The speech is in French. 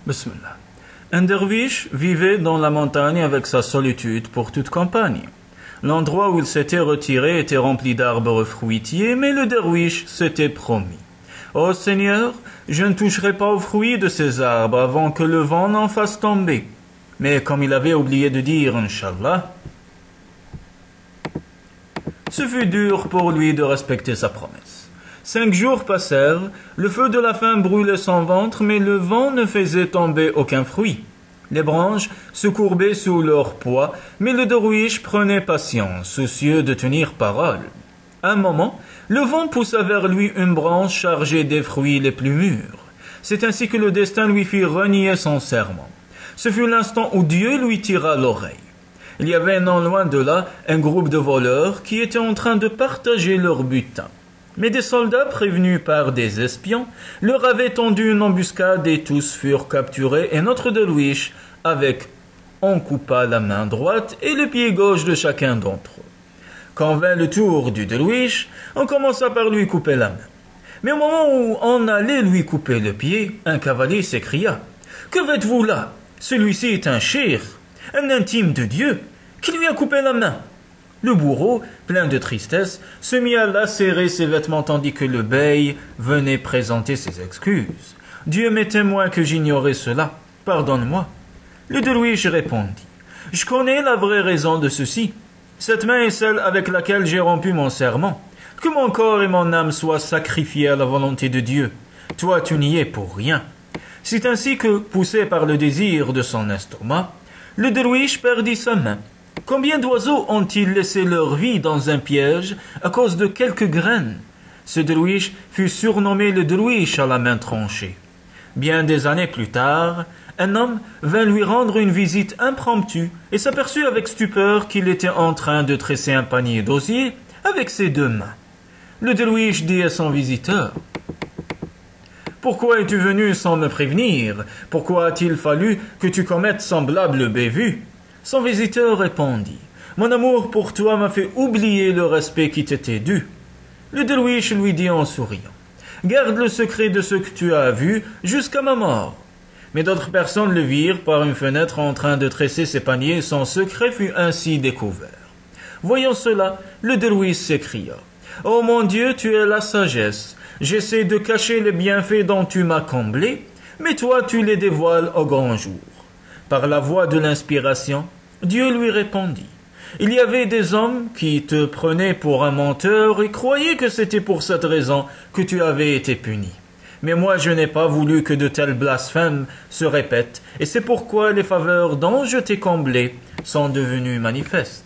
Bismillah. Un derviche vivait dans la montagne avec sa solitude pour toute campagne. L'endroit où il s'était retiré était rempli d'arbres fruitiers, mais le derviche s'était promis. « Ô Seigneur, je ne toucherai pas aux fruits de ces arbres avant que le vent n'en fasse tomber. » Mais comme il avait oublié de dire « Inch'Allah », ce fut dur pour lui de respecter sa promesse. 5 jours passèrent, le feu de la faim brûlait son ventre, mais le vent ne faisait tomber aucun fruit. Les branches se courbaient sous leur poids, mais le derviche prenait patience, soucieux de tenir parole. À un moment, le vent poussa vers lui une branche chargée des fruits les plus mûrs. C'est ainsi que le destin lui fit renier son serment. Ce fut l'instant où Dieu lui tira l'oreille. Il y avait non loin de là un groupe de voleurs qui étaient en train de partager leur butin. Mais des soldats prévenus par des espions leur avaient tendu une embuscade et tous furent capturés et notre derviche on coupa la main droite et le pied gauche de chacun d'entre eux. Quand vint le tour du derviche, on commença par lui couper la main. Mais au moment où on allait lui couper le pied, un cavalier s'écria « Que faites-vous là? Celui-ci est un cheikh, un intime de Dieu, qui lui a coupé la main. » Le bourreau, plein de tristesse, se mit à lacérer ses vêtements tandis que le bey venait présenter ses excuses. « Dieu m'est témoin que j'ignorais cela. Pardonne-moi. » Le derviche répondit « Je connais la vraie raison de ceci. Cette main est celle avec laquelle j'ai rompu mon serment. Que mon corps et mon âme soient sacrifiés à la volonté de Dieu. Toi, tu n'y es pour rien. » C'est ainsi que, poussé par le désir de son estomac, le derviche perdit sa main. Combien d'oiseaux ont-ils laissé leur vie dans un piège à cause de quelques graines? Ce derviche fut surnommé le derviche à la main tranchée. Bien des années plus tard, un homme vint lui rendre une visite impromptue et s'aperçut avec stupeur qu'il était en train de tresser un panier d'osier avec ses 2 mains. Le derviche dit à son visiteur « Pourquoi es-tu venu sans me prévenir? Pourquoi a-t-il fallu que tu commettes semblable bévue ?» Son visiteur répondit « Mon amour pour toi m'a fait oublier le respect qui t'était dû. » Le derviche lui dit en souriant « Garde le secret de ce que tu as vu jusqu'à ma mort. » Mais d'autres personnes le virent par une fenêtre en train de tresser ses paniers et son secret fut ainsi découvert. Voyant cela, le derviche s'écria « Oh mon Dieu, tu es la sagesse. J'essaie de cacher les bienfaits dont tu m'as comblé, mais toi tu les dévoiles au grand jour. » Par la voix de l'inspiration, Dieu lui répondit « Il y avait des hommes qui te prenaient pour un menteur et croyaient que c'était pour cette raison que tu avais été puni. Mais moi je n'ai pas voulu que de tels blasphèmes se répètent, et c'est pourquoi les faveurs dont je t'ai comblé sont devenues manifestes. »